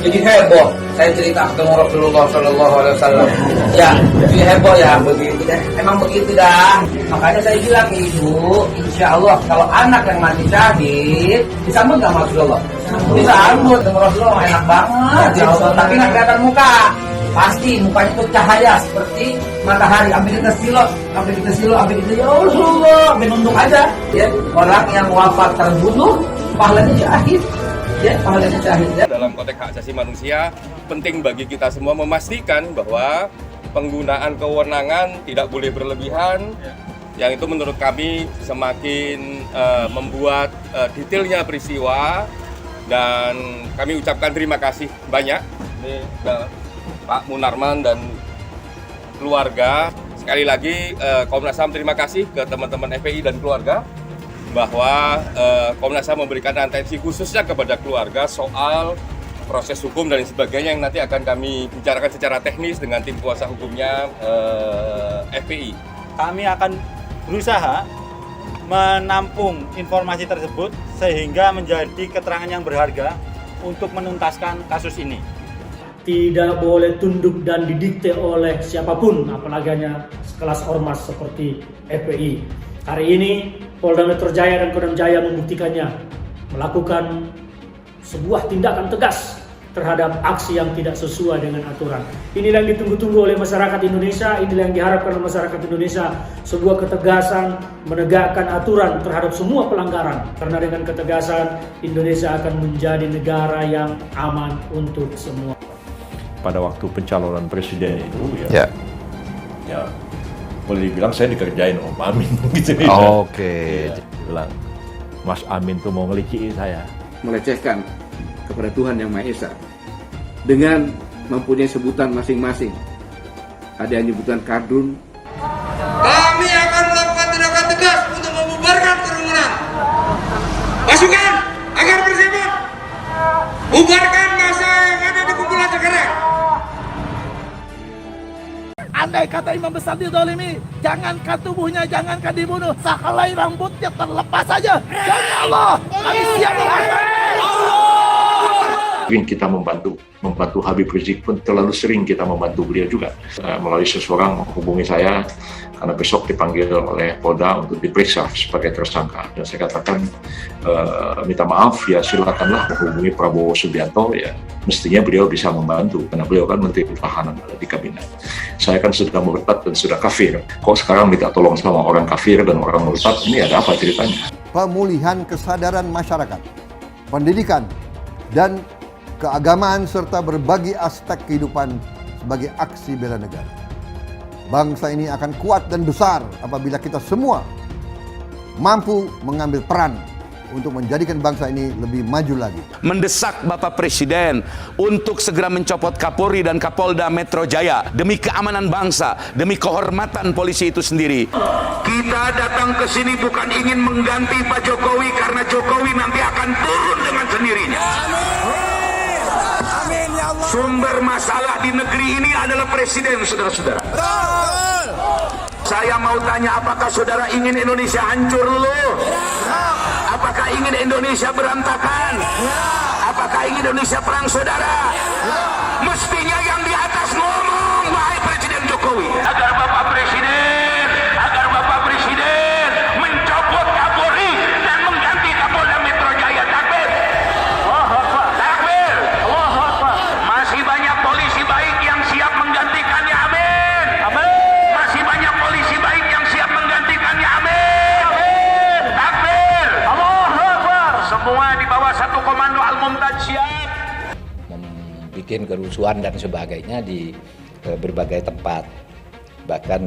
jadi heboh. Saya cerita ketemu Rasulullah SAW. Ya, jadi heboh ya begitu deh. Emang begitu dah. Makanya saya bilang ibu, insya Allah kalau anak yang mati syahid disambut nggak Rasulullah? Disambut ketemu Rasulullah enak banget. Ya Allah, tapi nggak kelihatan muka. Pasti mukanya itu cahaya seperti matahari. Ambil kita silot, ya Rasulullah, menunduk aja. Ya, orang yang wafat terbunuh, pahalanya syahid. Ya, pahalanya syahid. Ya. Dalam konteks hak asasi manusia, penting bagi kita semua memastikan bahwa penggunaan kewenangan tidak boleh berlebihan. Yang itu menurut kami semakin membuat detailnya peristiwa, dan kami ucapkan terima kasih banyak Pak Munarman dan keluarga. Sekali lagi Komnas HAM terima kasih ke teman-teman FPI dan keluarga bahwa Komnas HAM memberikan atensi khususnya kepada keluarga soal proses hukum dan sebagainya yang nanti akan kami bicarakan secara teknis dengan tim kuasa hukumnya FPI. Kami akan berusaha menampung informasi tersebut sehingga menjadi keterangan yang berharga untuk menuntaskan kasus ini. Tidak boleh tunduk dan didikte oleh siapapun, apalagi hanya sekelas ormas seperti FPI. Hari ini Polda Metro Jaya dan Kodam Jaya membuktikannya, melakukan sebuah tindakan tegas terhadap aksi yang tidak sesuai dengan aturan. Inilah yang ditunggu-tunggu oleh masyarakat Indonesia, inilah yang diharapkan oleh masyarakat Indonesia, sebuah ketegasan menegakkan aturan terhadap semua pelanggaran. Karena dengan ketegasan, Indonesia akan menjadi negara yang aman untuk semua. Pada waktu pencalonan presiden itu ya boleh dibilang saya dikerjain Om Amin gitu ya. Oke. Bilang Mas Amin tuh mau ngeliciin saya, melecehkan kepada Tuhan Yang Maha Esa dengan mempunyai sebutan masing-masing. Ada yang menyebutkan kardun. Kami akan melakukan tindakan tegas untuk membubarkan kerumunan. Pasukan agar bersiap. Bubarkan massa yang ada di kumpulan sekarang. Andai kata imam besar didolimi, jangankan tubuhnya, jangankan dibunuh, sehelai rambutnya terlepas saja. Demi Allah, kami siap melakukan. mungkin kita membantu Habib Rizik pun terlalu sering kita membantu beliau juga. Melalui seseorang menghubungi saya karena besok dipanggil oleh Polda untuk diperiksa sebagai tersangka, dan saya katakan minta maaf ya, silakanlah menghubungi Prabowo Subianto, ya mestinya beliau bisa membantu karena beliau kan Menteri Pertahanan di kabinet. Saya kan sudah murtad dan sudah kafir, kok sekarang minta tolong sama orang kafir dan orang murtad, ini ada apa ceritanya? Pemulihan kesadaran masyarakat, pendidikan, dan keagamaan serta berbagai aspek kehidupan sebagai aksi bela negara. Bangsa ini akan kuat dan besar apabila kita semua mampu mengambil peran untuk menjadikan bangsa ini lebih maju lagi. Mendesak Bapak Presiden untuk segera mencopot Kapolri dan Kapolda Metro Jaya demi keamanan bangsa, demi kehormatan polisi itu sendiri. Kita datang ke sini bukan ingin mengganti Pak Jokowi, karena Jokowi nanti akan turun dengan sendirinya. Amin ya Allah. Sumber masalah di negeri ini adalah presiden, saudara-saudara. Saya mau tanya, apakah saudara ingin Indonesia hancur dulu? Apakah ingin Indonesia berantakan? Apakah ingin Indonesia perang saudara? Mestinya yang di atas ngomong, wahai Presiden Jokowi, agar Bapak Presiden mencopot Kapolri dan mengganti Kapolda Metro Jaya. Takbir. Takbir. Masih banyak polisi baik yang siap menggantikannya. Amin. Masih banyak polisi baik yang siap menggantikannya. Amin. Takbir. Semua di bawah satu komando Al-Mumtaz siap. Membuat kerusuhan dan sebagainya di berbagai tempat. Bahkan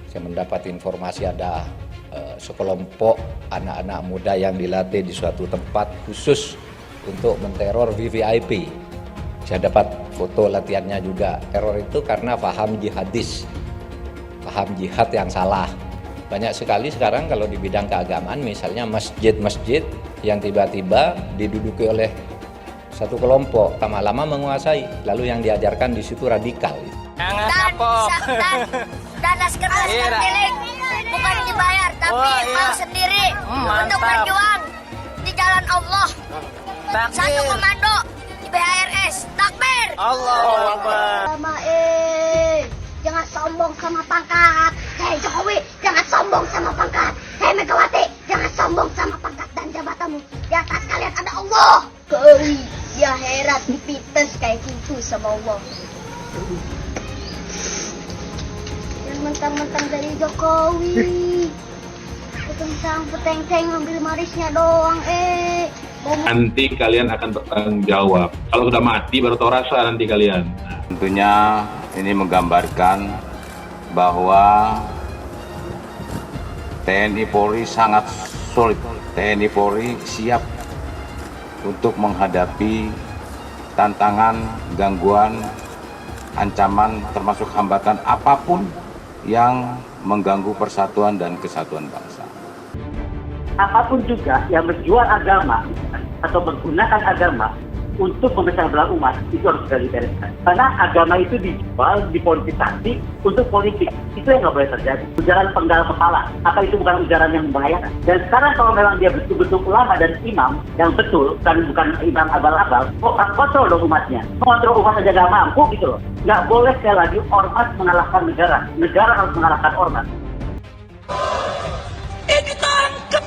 saya mendapat informasi ada sekelompok anak-anak muda yang dilatih di suatu tempat khusus untuk menteror VVIP. Saya dapat foto latihannya juga. Teror itu karena paham jihadis, paham jihad yang salah. Banyak sekali sekarang kalau di bidang keagamaan, misalnya masjid-masjid yang tiba-tiba diduduki oleh satu kelompok, lama-lama menguasai, lalu yang diajarkan di situ radikal. Dan askar milik bukan dibayar, tapi mau sendiri untuk berjuang di jalan Allah. Satu komando di BHRS. Allahu Akbar. Jangan sombong sama pangkat. Hei Jokowi, jangan sombong sama pangkat. Hei Megawati, jangan sombong sama pangkat dan jabatanmu. Di atas kalian ada Allah. Jokowi, ya heran dipites kayak gitu sama Allah. Yang mentang-mentang dari Jokowi. Peteng peteng ambil marisnya doang, Nanti kalian akan bertanggung jawab. Kalau sudah mati baru tahu rasa nanti kalian. Tentunya ini menggambarkan bahwa TNI Polri sangat solid. TNI Polri siap untuk menghadapi tantangan, gangguan, ancaman, termasuk hambatan apapun yang mengganggu persatuan dan kesatuan bangsa. Apapun juga yang menjual agama atau menggunakan agama untuk memecah belah umat, itu harus segera dibereskan. Karena agama itu dijual, dipolitisasi untuk politik. Itu yang nggak boleh terjadi. Ujaran penggal kepala, apa itu bukan ujaran yang membahayakan? Dan sekarang kalau memang dia betul-betul ulama dan imam yang betul, bukan imam abal-abal, kontrol dong umatnya. Kontrol umat saja nggak mampu gitu loh. Nggak boleh sekali lagi ormas mengalahkan negara. Negara harus mengalahkan ormas. Ditangkap.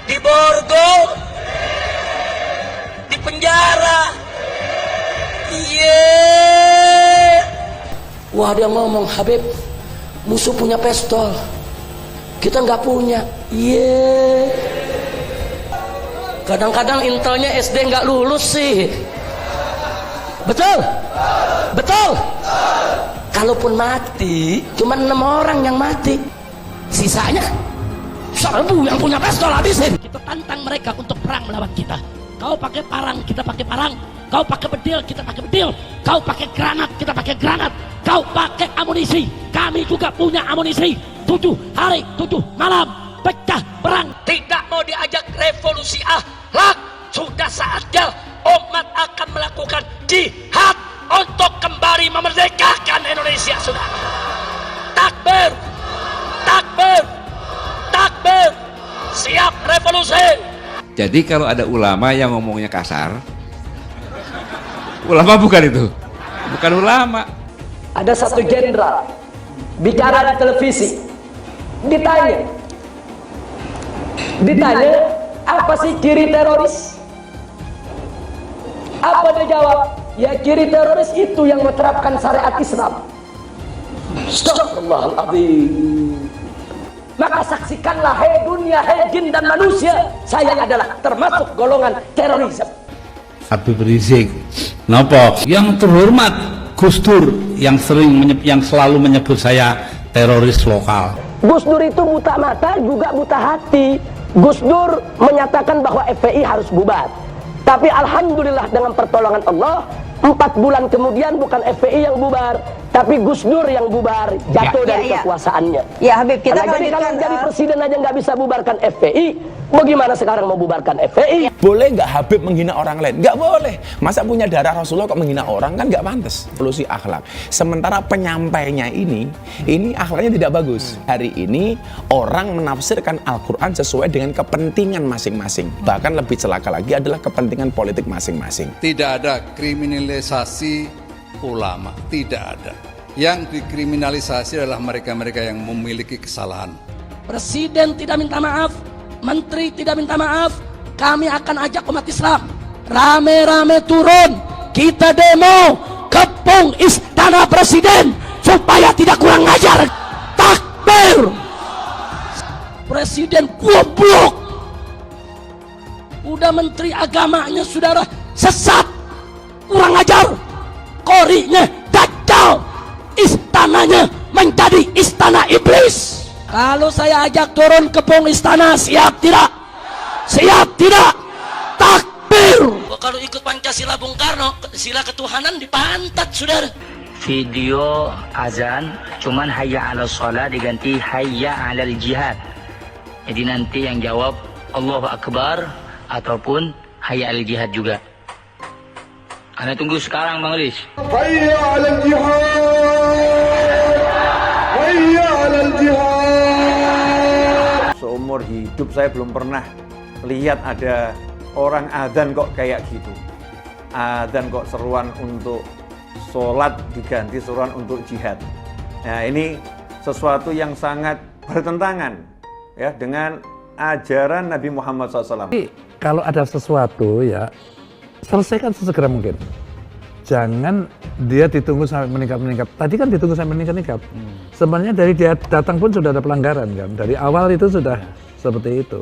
Diborgol. Di penjara. Wah, dia ngomong, Habib, musuh punya pistol, kita nggak punya. Kadang-kadang intelnya SD nggak lulus sih. Betul? Betul? Kalaupun mati, cuma 6 orang yang mati, sisanya 1000 yang punya pistol habisin. Kita tantang mereka untuk perang melawan kita. Kau pakai parang, kita pakai parang. Kau pakai bedil, kita pakai bedil. Kau pakai granat, kita pakai granat. Kau pakai amunisi, kami juga punya amunisi. 7 hari, 7 malam, pecah perang. Tidak mau diajak revolusi akhlak. Sudah saatnya umat akan melakukan jihad untuk kembali memerdekakan Indonesia. Sudah. Takbir, takbir, takbir. Siap revolusi. Jadi kalau ada ulama yang ngomongnya kasar, ulama bukan itu, bukan ulama. Ada satu jenderal bicara di televisi, ditanya apa sih ciri teroris? Apa dia jawab? Ya, ciri teroris itu yang menerapkan syariat Islam. Astagfirullahaladzim. Maka saksikanlah, hei dunia, hei jin dan manusia, saya adalah termasuk golongan teroris. Habib Rizik, napa? Yang terhormat Gus Dur yang selalu menyebut saya teroris lokal. Gus Dur itu buta mata juga buta hati. Gus Dur menyatakan bahwa FPI harus bubar. Tapi alhamdulillah dengan pertolongan Allah, 4 bulan kemudian bukan FPI yang bubar, tapi Gus Dur yang bubar, jatuh dari kekuasaannya. Ya Habib, kita jadi kalau jadi presiden aja nggak bisa bubarkan FPI, bagaimana sekarang mau bubarkan FPI? Boleh nggak Habib menghina orang lain? Nggak boleh. Masa punya darah Rasulullah kok menghina orang, kan nggak pantas. Evolusi akhlak. Sementara penyampainya ini akhlaknya tidak bagus. Hari ini orang menafsirkan Al-Quran sesuai dengan kepentingan masing-masing. Bahkan lebih celaka lagi adalah kepentingan politik masing-masing. Tidak ada kriminalisasi ulama, tidak ada. Yang dikriminalisasi adalah mereka-mereka yang memiliki kesalahan. Presiden tidak minta maaf, menteri tidak minta maaf, kami akan ajak umat Islam rame-rame turun, kita demo kepung istana presiden supaya tidak kurang ajar. Takbir. Presiden goblok, udah menteri agamanya saudara sesat, kurang ajar, korinya dajjal, istananya menjadi istana iblis. Kalau saya ajak turun kepung istana, siap tidak? Siap tidak? Takbir. Kalau ikut Pancasila Bung Karno, sila ketuhanan dipantat saudara. Video azan cuman hayya 'alal shalah diganti hayya 'alal jihad. Jadi nanti yang jawab Allahu Akbar ataupun hayya 'alal jihad juga. Anda tunggu sekarang Bang Riz. Hayya 'alal jihad. Hayya 'alal jihad. Seumur hidup saya belum pernah lihat ada orang adzan kok kayak gitu. dan kok seruan untuk sholat diganti seruan untuk jihad. Nah, ini sesuatu yang sangat bertentangan ya dengan ajaran Nabi Muhammad SAW. Kalau ada sesuatu ya selesaikan sesegera mungkin. Jangan dia ditunggu sampai meningkat. Tadi kan ditunggu sampai meningkat. Sebenarnya dari dia datang pun sudah ada pelanggaran kan. Dari awal itu sudah seperti itu.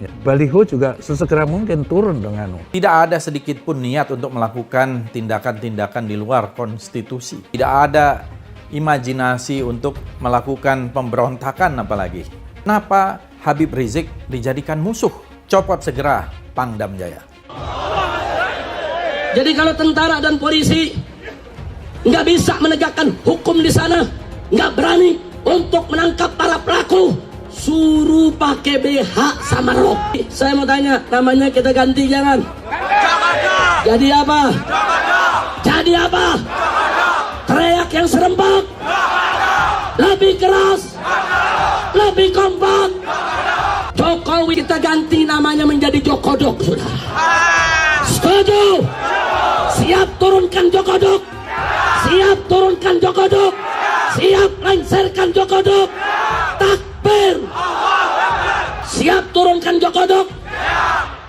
Ya, baliho juga sesegera mungkin turun dengan. Tidak ada sedikit pun niat untuk melakukan tindakan-tindakan di luar konstitusi. Tidak ada imajinasi untuk melakukan pemberontakan apalagi. Kenapa Habib Rizik dijadikan musuh? Copot segera Pangdam Jaya. Jadi kalau tentara dan polisi nggak bisa menegakkan hukum di sana, nggak berani untuk menangkap para pelaku, suruh pakai BH sama rok. Saya mau tanya, namanya kita ganti jangan? Jadi apa? Jadi apa? Teriak yang serempak, lebih keras, lebih kompak. Jokowi kita ganti namanya menjadi Jokodok, sudah. Setuju? Siap turunkan Jokodok. Siap turunkan Jokodok. Siap lengserkan Jokodok. Takbir. Siap turunkan Jokodok.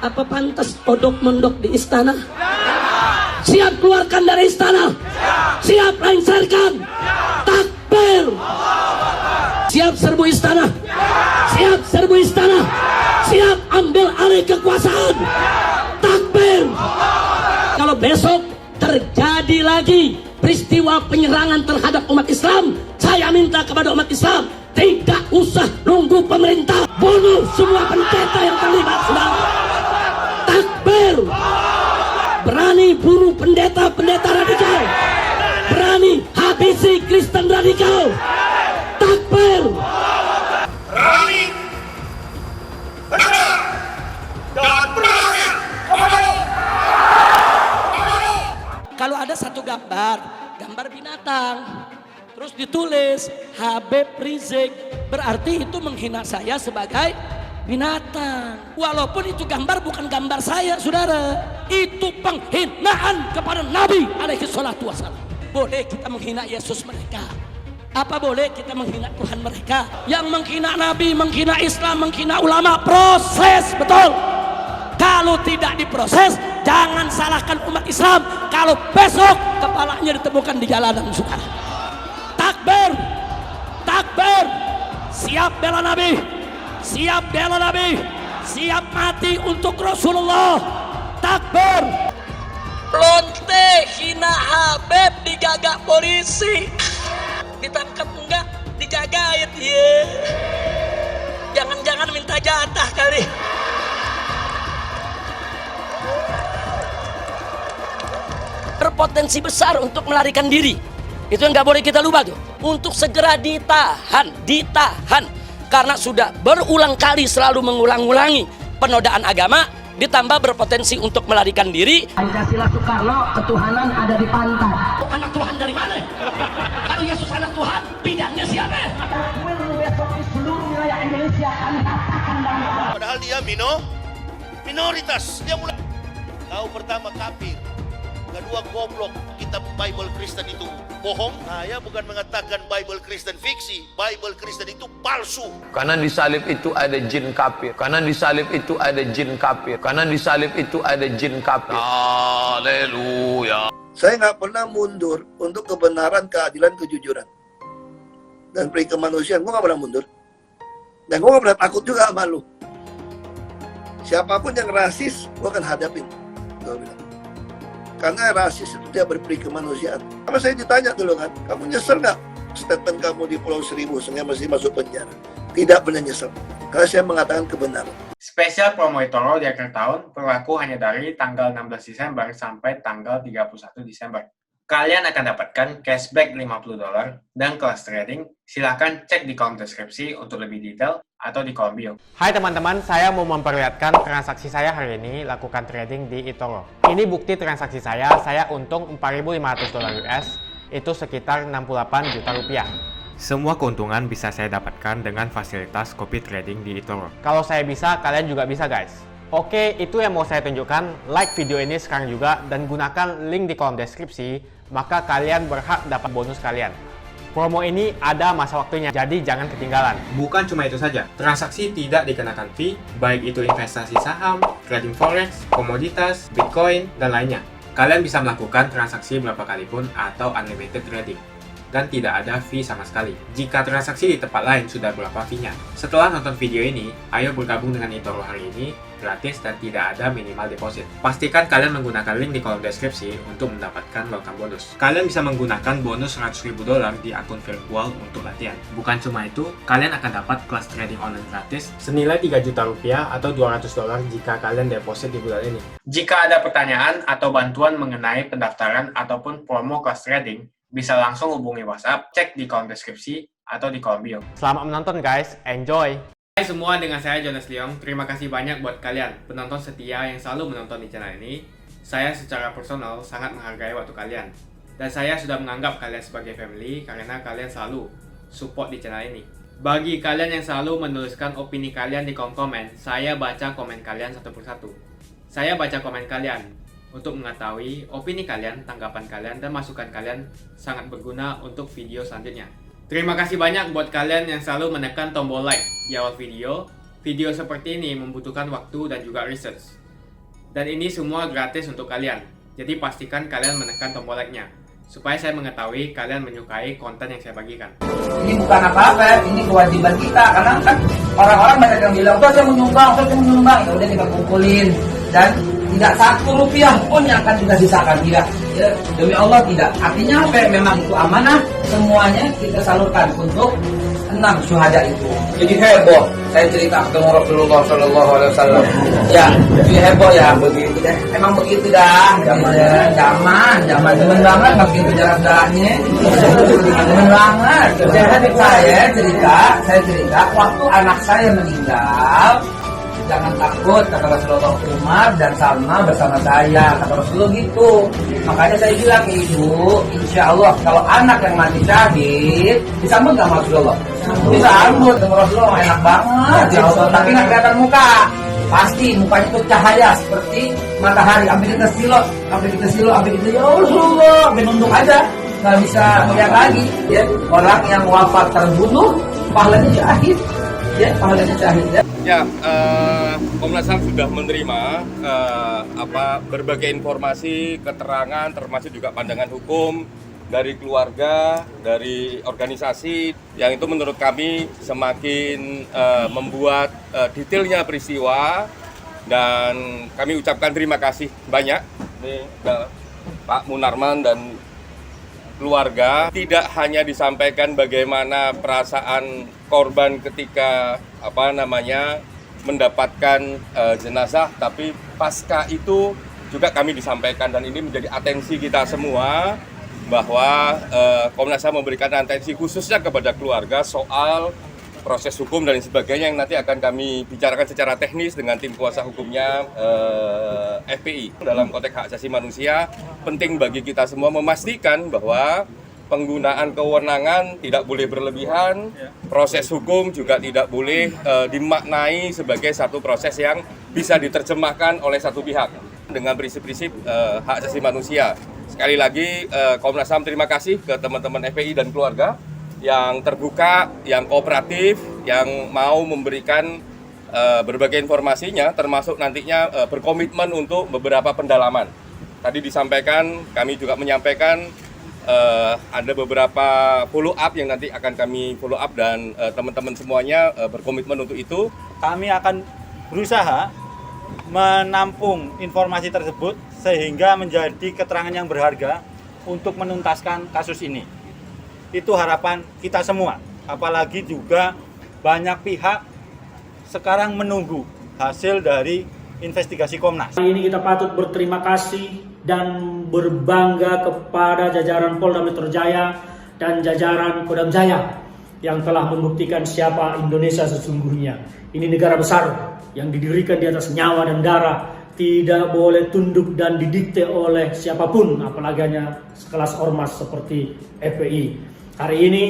Apa pantas odok mondok di istana? Siap keluarkan dari istana. Siap lengserkan. Takbir. Siap serbu istana. Siap serbu istana. Siap ambil alih kekuasaan. Takbir. Kalau besok terjadi lagi peristiwa penyerangan terhadap umat Islam, saya minta kepada umat Islam tidak usah nunggu pemerintah, bunuh semua pendeta yang terlibat, saudara. Takbir. Berani bunuh pendeta-pendeta radikal, berani habisi Kristen radikal. Takbir. Berani, benar, dan berani. Kalau ada satu gambar binatang, terus ditulis Habib Rizik, berarti itu menghina saya sebagai binatang. Walaupun itu gambar bukan gambar saya, saudara. Itu penghinaan kepada Nabi alaihi salatu wassalam. Boleh kita menghina Yesus mereka. Apa boleh kita menghina Tuhan mereka? Yang menghina Nabi, menghina Islam, menghina ulama, proses, betul. Kalau tidak diproses, jangan salahkan umat Islam kalau besok kepalanya ditemukan di jalanan, saudara. Takbir, takbir, siap bela Nabi, siap bela Nabi, siap mati untuk Rasulullah. Takbir. Lonte hina Habib digagak polisi, ditangkap enggak, dijagain dia. Jangan-jangan minta jatah kali. Berpotensi besar untuk melarikan diri. Itu yang nggak boleh kita lupa tuh. Untuk segera ditahan. Karena sudah berulang kali selalu mengulang-ulangi penodaan agama, ditambah berpotensi untuk melarikan diri. Pancasila Soekarno, ketuhanan ada di pantai. Anak Tuhan dari mana? Kalau Yesus anak Tuhan, bidangnya siapa? Besok di seluruh wilayah Indonesia kami katakan bahwa padahal dia minoritas. Dia mulai tahu pertama kafir. Kedua goblok, kitab Bible Kristen itu bohong. Saya bukan mengatakan Bible Kristen fiksi, Bible Kristen itu palsu. Karena di salib itu ada jin kafir. Karena di salib itu ada jin kafir. Karena di salib itu ada jin kafir. Haleluya. Saya nggak pernah mundur untuk kebenaran, keadilan, kejujuran, dan peri kemanusiaan. Gue nggak pernah mundur. Dan gue nggak pernah takut juga sama lu. Siapapun yang rasis, gue akan hadapin. Gue bilang. Karena rasis itu dia berperi kemanusiaan. Kalau saya ditanya dulu kan, kamu nyesel nggak statement kamu di Pulau Seribu sehingga masih masuk penjara? Tidak pernah nyesel. Karena saya mengatakan kebenaran. Spesial promo eToro di akhir tahun berlaku hanya dari tanggal 16 Desember sampai tanggal 31 Desember. Kalian akan dapatkan cashback $50 dan kelas trading. Silahkan cek di kolom deskripsi untuk lebih detail atau di kolom bio. Hai teman-teman, saya mau memperlihatkan transaksi saya hari ini lakukan trading di eToro. Ini bukti transaksi saya untung $4.500 US, itu sekitar 68 juta rupiah. Semua keuntungan bisa saya dapatkan dengan fasilitas copy trading di eToro. Kalau saya bisa, kalian juga bisa guys. Oke, itu yang mau saya tunjukkan. Like video ini sekarang juga dan gunakan link di kolom deskripsi, maka kalian berhak dapat bonus kalian. Promo ini ada masa waktunya, jadi jangan ketinggalan. Bukan cuma itu saja, transaksi tidak dikenakan fee, baik itu investasi saham, trading forex, komoditas, bitcoin, dan lainnya. Kalian bisa melakukan transaksi berapa kali pun atau unlimited trading. Dan tidak ada fee sama sekali. Jika transaksi di tempat lain sudah berapa fee-nya. Setelah nonton video ini, ayo bergabung dengan eToro hari ini, gratis dan tidak ada minimal deposit. Pastikan kalian menggunakan link di kolom deskripsi untuk mendapatkan welcome bonus. Kalian bisa menggunakan bonus $100.000 di akun virtual untuk latihan. Bukan cuma itu, kalian akan dapat kelas trading online gratis senilai Rp3 juta atau $200 jika kalian deposit di bulan ini. Jika ada pertanyaan atau bantuan mengenai pendaftaran ataupun promo kelas trading, bisa langsung hubungi WhatsApp, cek di kolom deskripsi atau di kolom bio. Selamat menonton guys, enjoy! Hai semua, dengan saya Jonas Leong. Terima kasih banyak buat kalian, penonton setia yang selalu menonton di channel ini. Saya secara personal sangat menghargai waktu kalian. Dan saya sudah menganggap kalian sebagai family karena kalian selalu support di channel ini. Bagi kalian yang selalu menuliskan opini kalian di kolom komen, saya baca komen kalian satu persatu. Saya baca komen kalian untuk mengetahui opini kalian, tanggapan kalian, dan masukan kalian sangat berguna untuk video selanjutnya. Terima kasih banyak buat kalian yang selalu menekan tombol like di awal video. Video seperti ini membutuhkan waktu dan juga research. Dan ini semua gratis untuk kalian. Jadi pastikan kalian menekan tombol like-nya, supaya saya mengetahui kalian menyukai konten yang saya bagikan. Ini bukan apa-apa, ini kewajiban kita. Karena kan orang-orang banyak yang bilang, saya mau nyumbang, ya udah kita kumpulin. Dan tidak Rp1 pun yang akan kita sisakan, tidak. Ya, demi Allah tidak. Artinya apa? Memang itu amanah, semuanya kita salurkan untuk 6 syuhada itu. Jadi heboh. Saya cerita ketemu Rasulullah SAW. Ya, jadi heboh ya begitu deh. Emang begitu dah. Zaman demen banget makin jarak darahnya. Demen banget. Saya cerita waktu anak saya meninggal. Jangan takut, kata Rasulullah, Umar dan Salma bersama saya, kata Rasulullah gitu. Makanya saya bilang ke ibu, insya Allah kalau anak yang mati syahid, disambut gak Rasulullah? Disambut, sama Rasulullah enak banget, ya Allah. Tapi nggak kelihatan muka. Pasti mukanya itu cahaya seperti matahari. Sampai kita silo, ya Rasulullah, sampai nunduk aja, nggak bisa melihat lagi. Ya, orang yang wafat terbunuh, pahalanya syahid. Ya, pahalanya syahid ya. Ya, Komnas HAM sudah menerima berbagai informasi, keterangan, termasuk juga pandangan hukum dari keluarga, dari organisasi, yang itu menurut kami semakin membuat detailnya peristiwa, dan kami ucapkan terima kasih banyak nih, Pak Munarman dan keluarga. Tidak hanya disampaikan bagaimana perasaan korban ketika mendapatkan jenazah, tapi pasca itu juga kami disampaikan, dan ini menjadi atensi kita semua bahwa Komnas HAM memberikan atensi khususnya kepada keluarga soal proses hukum dan sebagainya yang nanti akan kami bicarakan secara teknis dengan tim kuasa hukumnya FPI. Dalam konteks hak asasi manusia, penting bagi kita semua memastikan bahwa penggunaan kewenangan tidak boleh berlebihan, proses hukum juga tidak boleh dimaknai sebagai satu proses yang bisa diterjemahkan oleh satu pihak dengan prinsip-prinsip hak asasi manusia. Sekali lagi, Komnas HAM terima kasih ke teman-teman FPI dan keluarga yang terbuka, yang kooperatif, yang mau memberikan berbagai informasinya, termasuk nantinya berkomitmen untuk beberapa pendalaman. Tadi disampaikan, kami juga menyampaikan ada beberapa follow up yang nanti akan kami follow up, dan teman-teman semuanya berkomitmen untuk itu. Kami akan berusaha menampung informasi tersebut sehingga menjadi keterangan yang berharga untuk menuntaskan kasus ini. Itu harapan kita semua, apalagi juga banyak pihak sekarang menunggu hasil dari investigasi Komnas. Hari ini kita patut berterima kasih dan berbangga kepada jajaran Polda Metro Jaya dan jajaran Kodam Jaya yang telah membuktikan siapa Indonesia sesungguhnya. Ini negara besar yang didirikan di atas nyawa dan darah, tidak boleh tunduk dan didikte oleh siapapun, apalagi hanya sekelas ormas seperti FPI. Hari ini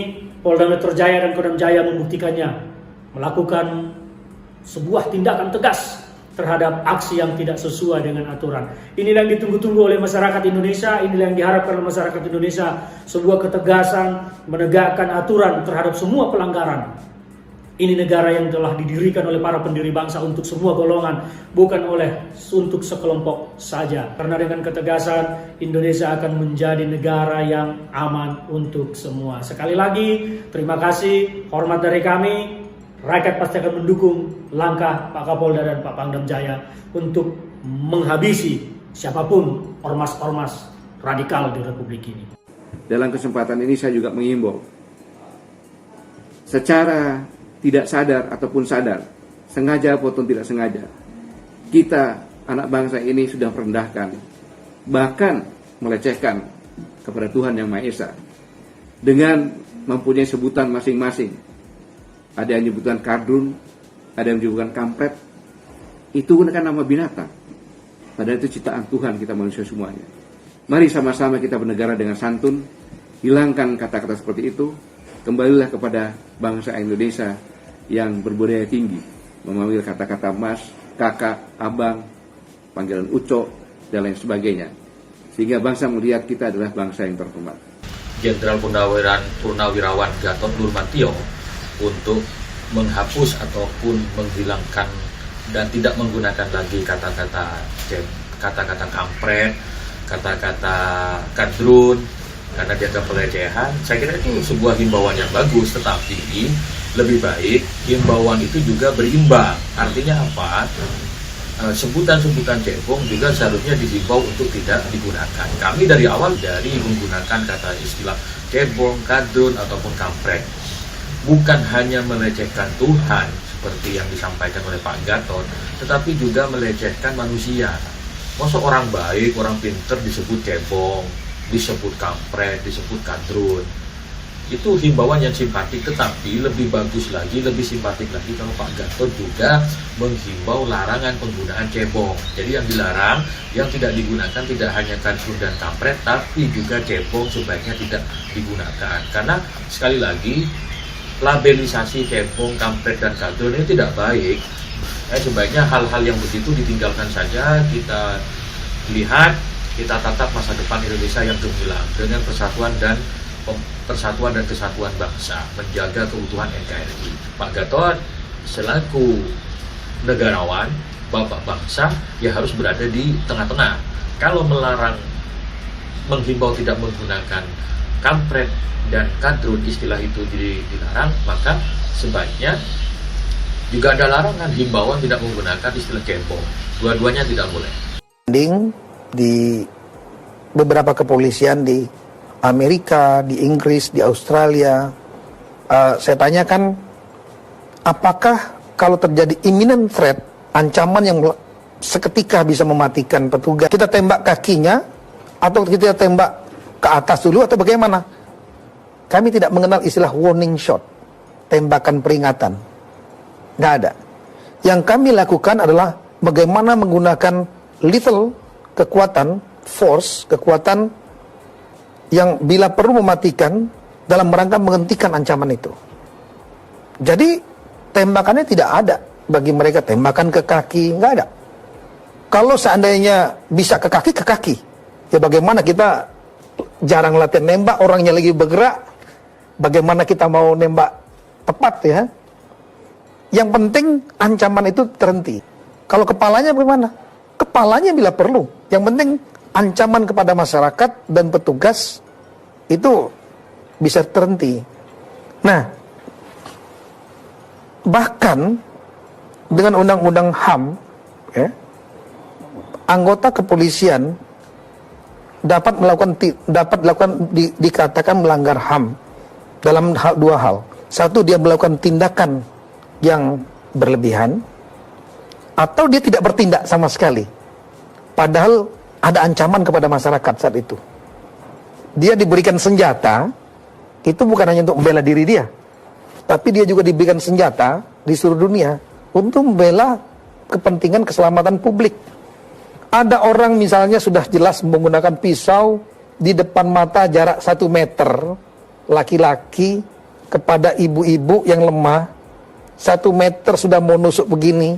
Polda Metro Jaya dan Kodam Jaya membuktikannya, melakukan sebuah tindakan tegas terhadap aksi yang tidak sesuai dengan aturan. Inilah yang ditunggu-tunggu oleh masyarakat Indonesia, inilah yang diharapkan oleh masyarakat Indonesia, sebuah ketegasan menegakkan aturan terhadap semua pelanggaran. Ini negara yang telah didirikan oleh para pendiri bangsa untuk semua golongan, bukan untuk sekelompok saja. Karena dengan ketegasan, Indonesia akan menjadi negara yang aman untuk semua. Sekali lagi, terima kasih, hormat dari kami. Rakyat pasti akan mendukung langkah Pak Kapolda dan Pak Pangdam Jaya untuk menghabisi siapapun ormas-ormas radikal di Republik ini. Dalam kesempatan ini saya juga mengimbau, secara tidak sadar ataupun sadar, sengaja ataupun tidak sengaja, kita anak bangsa ini sudah merendahkan, bahkan melecehkan kepada Tuhan Yang Maha Esa dengan mempunyai sebutan masing-masing. Ada yang menyebutkan kardun, ada yang menyebutkan kampret. Itu kan nama binatang. Padahal itu ciptaan Tuhan kita manusia semuanya. Mari sama-sama kita bernegara dengan santun, hilangkan kata-kata seperti itu, kembalilah kepada bangsa Indonesia yang berbudaya tinggi, memanggil kata-kata mas, kakak, abang, panggilan ucok, dan lain sebagainya. Sehingga bangsa melihat kita adalah bangsa yang terhormat. Jenderal Purnawirawan Gatot Nurmantio untuk menghapus ataupun menghilangkan dan tidak menggunakan lagi kata-kata kampret, kata-kata kadrun, karena dianggap pelecehan. Saya kira itu sebuah himbauan yang bagus, tetapi lebih baik himbauan itu juga berimbang. Artinya apa? Sebutan-sebutan cebong juga seharusnya dihimbau untuk tidak digunakan. Kami dari awal menggunakan kata istilah cebong, kadrun, ataupun kampret. Bukan hanya melecehkan Tuhan seperti yang disampaikan oleh Pak Gatot, tetapi juga melecehkan manusia. Masa orang baik, orang pinter disebut cebong, disebut kampret, disebut kadrun. Itu himbauan yang simpatik, tetapi lebih bagus lagi, lebih simpatik lagi kalau Pak Gatot juga menghimbau larangan penggunaan cebong. Jadi yang dilarang, yang tidak digunakan tidak hanya kadrun dan kampret, tapi juga cebong sebaiknya tidak digunakan. Karena sekali lagi, labelisasi cebong, kampret, dan kadrun ini tidak baik. Sebaiknya hal-hal yang begitu ditinggalkan saja. Kita lihat, kita tatap masa depan Indonesia yang gemilang dengan persatuan dan kesatuan bangsa, menjaga keutuhan NKRI. Pak Gatot selaku negarawan, bapak bangsa, ya harus berada di tengah-tengah. Kalau melarang, menghimbau tidak menggunakan kampret dan kadrun, istilah itu dilarang, maka sebaiknya juga ada larangan himbauan tidak menggunakan istilah cebong. Dua-duanya tidak boleh. Di beberapa kepolisian di Amerika, di Inggris, di Australia, saya tanyakan, apakah kalau terjadi imminent threat, ancaman yang seketika bisa mematikan petugas, kita tembak kakinya atau kita tembak ke atas dulu atau bagaimana? Kami tidak mengenal istilah warning shot, tembakan peringatan. Nggak ada. Yang kami lakukan adalah bagaimana menggunakan lethal, kekuatan, force, kekuatan yang bila perlu mematikan dalam rangka menghentikan ancaman itu. Jadi tembakannya tidak ada bagi mereka, tembakan ke kaki, nggak ada. Kalau seandainya bisa ke kaki, ya bagaimana kita jarang latihan nembak, orangnya lagi bergerak, bagaimana kita mau nembak tepat ya. Yang penting ancaman itu terhenti. Kalau kepalanya bagaimana? Kepalanya bila perlu. Yang penting ancaman kepada masyarakat dan petugas itu bisa terhenti. Nah, bahkan dengan undang-undang HAM, ya, anggota kepolisian dapat dikatakan melanggar HAM dalam dua hal. Satu, dia melakukan tindakan yang berlebihan, atau dia tidak bertindak sama sekali. Padahal ada ancaman kepada masyarakat saat itu. Dia diberikan senjata, itu bukan hanya untuk membela diri dia, tapi dia juga diberikan senjata di seluruh dunia untuk membela kepentingan keselamatan publik. Ada orang misalnya sudah jelas menggunakan pisau di depan mata jarak 1 meter, laki-laki kepada ibu-ibu yang lemah, 1 meter sudah mau nusuk begini,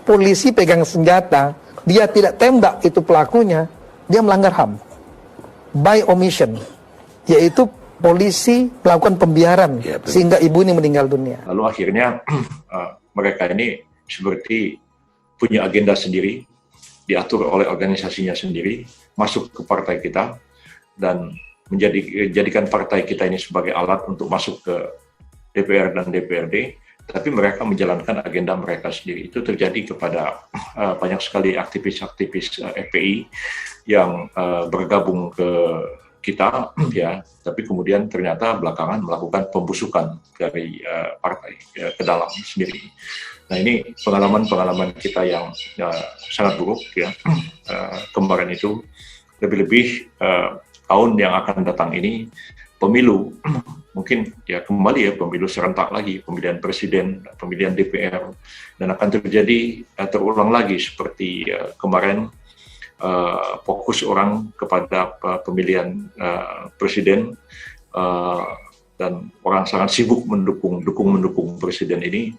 polisi pegang senjata, dia tidak tembak itu pelakunya, dia melanggar HAM. By omission, yaitu polisi melakukan pembiaran sehingga ibu ini meninggal dunia. Lalu akhirnya mereka ini seperti punya agenda sendiri, diatur oleh organisasinya sendiri, masuk ke partai kita, dan menjadikan partai kita ini sebagai alat untuk masuk ke DPR dan DPRD, tapi mereka menjalankan agenda mereka sendiri. Itu terjadi kepada banyak sekali aktivis-aktivis FPI yang bergabung ke kita, ya, tapi kemudian ternyata belakangan melakukan pembusukan dari partai ke dalam sendiri. Nah, ini pengalaman-pengalaman kita yang sangat buruk, ya. Kemarin itu lebih-lebih tahun yang akan datang ini pemilu, mungkin ya kembali ya pemilu serentak lagi, pemilihan presiden, pemilihan DPR, dan akan terjadi terulang lagi seperti kemarin, fokus orang kepada pemilihan presiden, dan orang sangat sibuk mendukung presiden ini,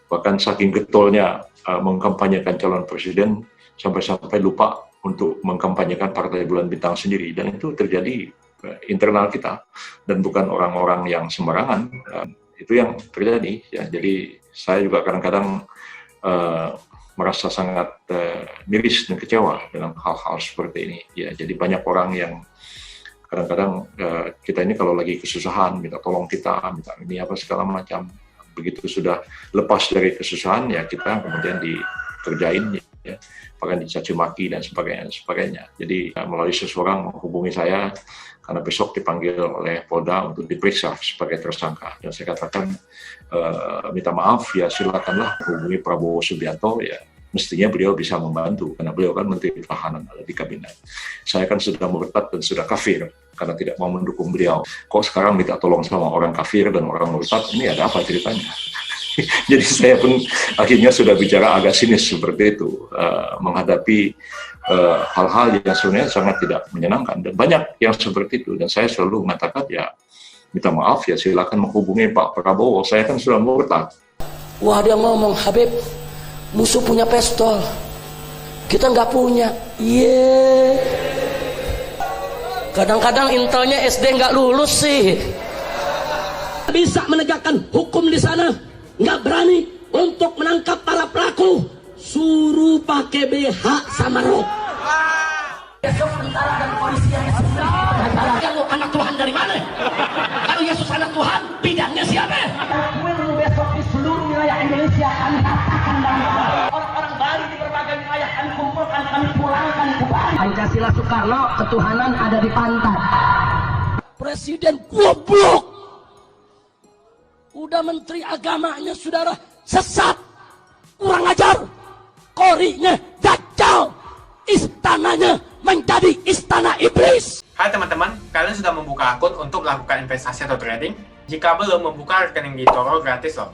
bahkan saking getolnya mengkampanyekan calon presiden sampai lupa untuk mengkampanyekan Partai Bulan Bintang sendiri, dan itu terjadi internal kita dan bukan orang-orang yang sembarangan. Itu yang terjadi, ya. Jadi saya juga kadang-kadang merasa sangat miris dan kecewa dengan hal-hal seperti ini, ya. Jadi banyak orang yang kadang-kadang kita ini kalau lagi kesusahan minta tolong kita, minta ini apa segala macam, begitu sudah lepas dari kesusahan ya kita kemudian dikerjain, ya, bahkan dicaci maki dan sebagainya. Jadi melalui seseorang menghubungi saya karena besok dipanggil oleh Polda untuk diperiksa sebagai tersangka, dan saya katakan minta maaf, ya silakanlah hubungi Prabowo Subianto, ya mestinya beliau bisa membantu karena beliau kan Menteri Pertahanan, ada di kabinet. Saya kan sudah murtad dan sudah kafir karena tidak mau mendukung beliau. Kok sekarang minta tolong sama orang kafir dan orang murtad? Ini ada apa ceritanya? Jadi saya pun akhirnya sudah bicara agak sinis seperti itu, menghadapi hal-hal yang sebenarnya sangat tidak menyenangkan, dan banyak yang seperti itu. Dan saya selalu mengatakan, ya minta maaf, ya silakan menghubungi Pak Prabowo, saya kan sudah murtad. Wah, dia ngomong, Habib, musuh punya pistol, kita nggak punya. Kadang-kadang intelnya SD nggak lulus sih. Bisa menegakkan hukum di sana, nggak berani untuk menangkap para pelaku, suruh pakai BH sama rok. Besok tentara dan polisi yang kalau anak Tuhan dari mana? Kalau Yesus anak Tuhan, bidangnya siapa? Besok di seluruh wilayah Indonesia kami katakan dan orang-orang Bali di berbagai wilayah kami kumpulkan, kami pulangkan ke Bali. Pancasila Soekarno, ketuhanan ada di pantat. Presiden goblok. Udah menteri agamanya saudara sesat, kurang ajar, korinya dajjal, istananya menjadi istana iblis. Hai teman-teman, kalian sudah membuka akun untuk melakukan investasi atau trading? Jika belum, membuka rekening di eToro gratis loh.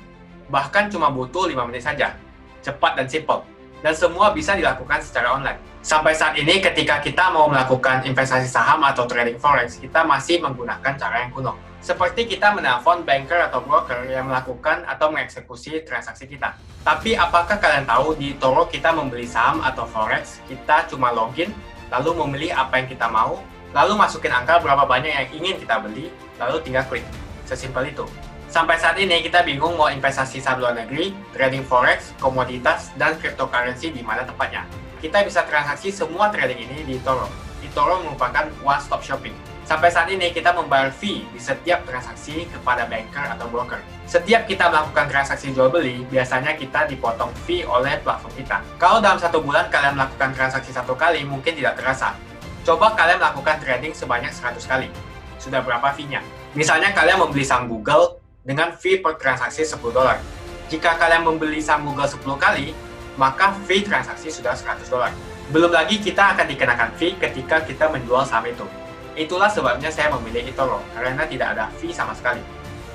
Bahkan cuma butuh 5 menit saja. Cepat dan simple. Dan semua bisa dilakukan secara online. Sampai saat ini ketika kita mau melakukan investasi saham atau trading forex, kita masih menggunakan cara yang kuno. Seperti kita menelpon banker atau broker yang melakukan atau mengeksekusi transaksi kita. Tapi apakah kalian tahu di eToro kita membeli saham atau forex, kita cuma login, lalu memilih apa yang kita mau, lalu masukin angka berapa banyak yang ingin kita beli, lalu tinggal klik. Sesimpel itu. Sampai saat ini kita bingung mau investasi saham luar negeri, trading forex, komoditas, dan cryptocurrency di mana tepatnya. Kita bisa transaksi semua trading ini di eToro. eToro merupakan one-stop shopping. Sampai saat ini kita membayar fee di setiap transaksi kepada banker atau broker. Setiap kita melakukan transaksi jual beli, biasanya kita dipotong fee oleh platform kita. Kalau dalam 1 bulan kalian melakukan transaksi 1 kali, mungkin tidak terasa. Coba kalian melakukan trading sebanyak 100 kali. Sudah berapa fee-nya? Misalnya kalian membeli saham Google dengan fee per transaksi $10. Jika kalian membeli saham Google 10 kali, maka fee transaksi sudah $100. Belum lagi kita akan dikenakan fee ketika kita menjual saham itu. Itulah sebabnya saya memilih eToro, karena tidak ada fee sama sekali.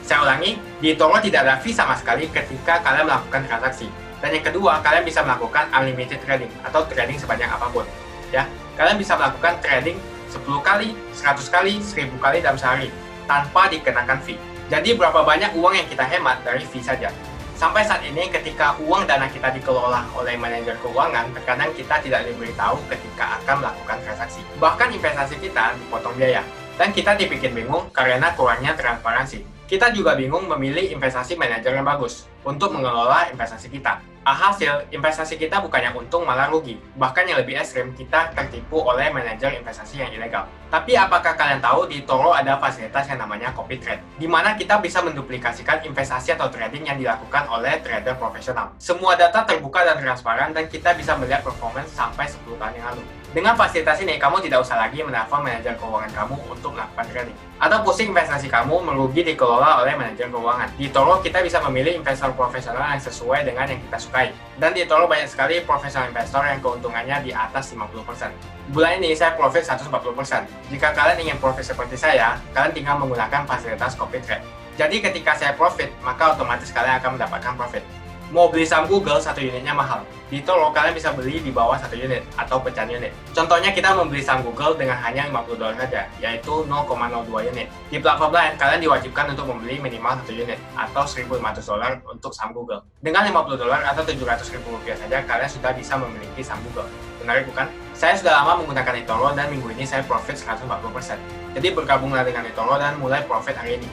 Saya ulangi, di eToro tidak ada fee sama sekali ketika kalian melakukan transaksi. Dan yang kedua, kalian bisa melakukan unlimited trading, atau trading sebanyak apapun. Ya, kalian bisa melakukan trading 10 kali, 100 kali, 1000 kali dalam sehari, tanpa dikenakan fee. Jadi berapa banyak uang yang kita hemat dari fee saja. Sampai saat ini ketika uang dana kita dikelola oleh manajer keuangan, terkadang kita tidak diberitahu ketika akan melakukan transaksi. Bahkan investasi kita dipotong biaya. Dan kita dibikin bingung karena kurangnya transparansi. Kita juga bingung memilih investasi manajer yang bagus untuk mengelola investasi kita. Alhasil, investasi kita bukannya untung malah rugi. Bahkan yang lebih ekstrim, kita tertipu oleh manajer investasi yang ilegal. Tapi apakah kalian tahu di eToro ada fasilitas yang namanya copy trade, di mana kita bisa menduplikasikan investasi atau trading yang dilakukan oleh trader profesional. Semua data terbuka dan transparan dan kita bisa melihat performance sampai 10 tahun yang lalu. Dengan fasilitas ini, kamu tidak usah lagi menelpon manajer keuangan kamu untuk melakukan trading. Atau pusing investasi kamu merugi dikelola oleh manajer keuangan. Di eToro, kita bisa memilih investor profesional yang sesuai dengan yang kita sukai. Dan di eToro banyak sekali profesional investor yang keuntungannya di atas 50%. Bulan ini saya profit 140%. Jika kalian ingin profit seperti saya, kalian tinggal menggunakan fasilitas copy trade. Jadi ketika saya profit, maka otomatis kalian akan mendapatkan profit. Mau beli saham Google, 1 unitnya mahal. Di eToro, kalian bisa beli di bawah 1 unit atau pecahan unit. Contohnya kita membeli saham Google dengan hanya $50 saja, yaitu 0,02 unit. Di platform lain, kalian diwajibkan untuk membeli minimal 1 unit atau $1.500 untuk saham Google. Dengan $50 atau Rp700.000 saja, kalian sudah bisa memiliki saham Google. Menarik bukan? Saya sudah lama menggunakan eToro dan minggu ini saya profit 140%. Jadi bergabunglah dengan eToro dan mulai profit hari ini.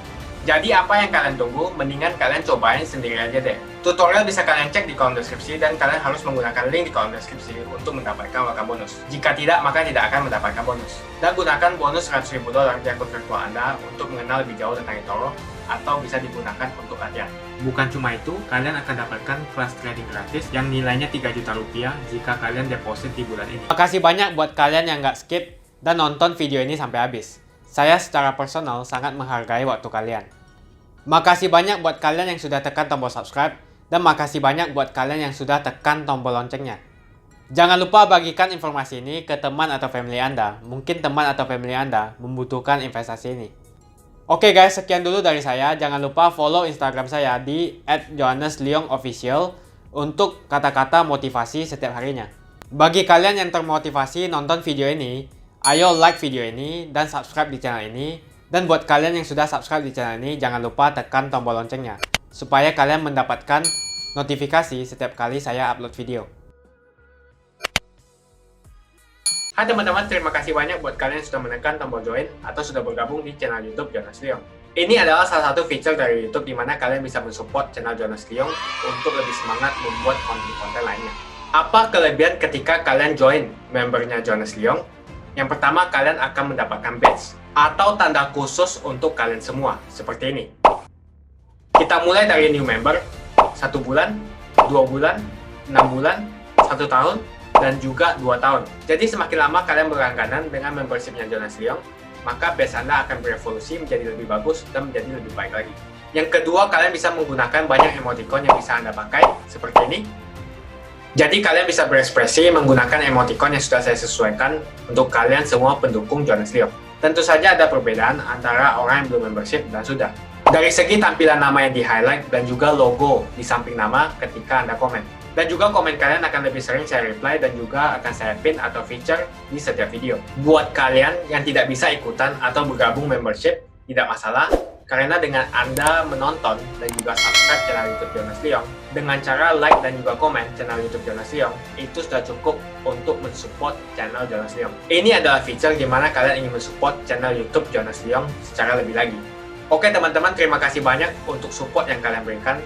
Jadi apa yang kalian tunggu? Mendingan kalian cobain sendiri aja deh. Tutorial bisa kalian cek di kolom deskripsi dan kalian harus menggunakan link di kolom deskripsi untuk mendapatkan welcome bonus. Jika tidak, maka tidak akan mendapatkan bonus. Dan gunakan bonus $100.000 di akun virtual Anda untuk mengenal lebih jauh tentang eToro atau bisa digunakan untuk latihan. Bukan cuma itu, kalian akan dapatkan kelas trading gratis yang nilainya Rp3 juta jika kalian deposit di bulan ini. Makasih banyak buat kalian yang nggak skip dan nonton video ini sampai habis. Saya secara personal sangat menghargai waktu kalian. Makasih banyak buat kalian yang sudah tekan tombol subscribe dan makasih banyak buat kalian yang sudah tekan tombol loncengnya. Jangan lupa bagikan informasi ini ke teman atau family Anda. Mungkin teman atau family Anda membutuhkan investasi ini. Oke guys, sekian dulu dari saya. Jangan lupa follow Instagram saya di @johannesleongofficial untuk kata-kata motivasi setiap harinya. Bagi kalian yang termotivasi nonton video ini, ayo like video ini dan subscribe di channel ini. Dan buat kalian yang sudah subscribe di channel ini, jangan lupa tekan tombol loncengnya supaya kalian mendapatkan notifikasi setiap kali saya upload video. Hai teman-teman, terima kasih banyak buat kalian yang sudah menekan tombol join atau sudah bergabung di channel YouTube Jonas Leong. Ini adalah salah satu fitur dari YouTube di mana kalian bisa mensupport channel Jonas Leong untuk lebih semangat membuat konten-konten lainnya. Apa kelebihan ketika kalian join membernya Jonas Leong? Yang pertama, kalian akan mendapatkan badge atau tanda khusus untuk kalian semua, seperti ini. Kita mulai dari new member, 1 bulan, 2 bulan, 6 bulan, 1 tahun, dan juga 2 tahun. Jadi semakin lama kalian berlangganan dengan membershipnya Jonas Leong, maka badge Anda akan berevolusi menjadi lebih bagus dan menjadi lebih baik lagi. Yang kedua, kalian bisa menggunakan banyak emoticon yang bisa Anda pakai, seperti ini. Jadi kalian bisa berekspresi menggunakan emoticon yang sudah saya sesuaikan untuk kalian semua pendukung Jonas Leong. Tentu saja ada perbedaan antara orang yang belum membership dan sudah. Dari segi tampilan nama yang di-highlight dan juga logo di samping nama ketika Anda komen. Dan juga komen kalian akan lebih sering saya reply dan juga akan saya pin atau feature di setiap video. Buat kalian yang tidak bisa ikutan atau bergabung membership, tidak masalah. Karena dengan Anda menonton dan juga subscribe channel YouTube Jonas Leong, dengan cara like dan juga komen channel YouTube Jonas Leong, itu sudah cukup untuk mensupport channel Jonas Leong. Ini adalah fitur di mana kalian ingin mensupport channel YouTube Jonas Leong secara lebih lagi. Oke teman-teman, terima kasih banyak untuk support yang kalian berikan.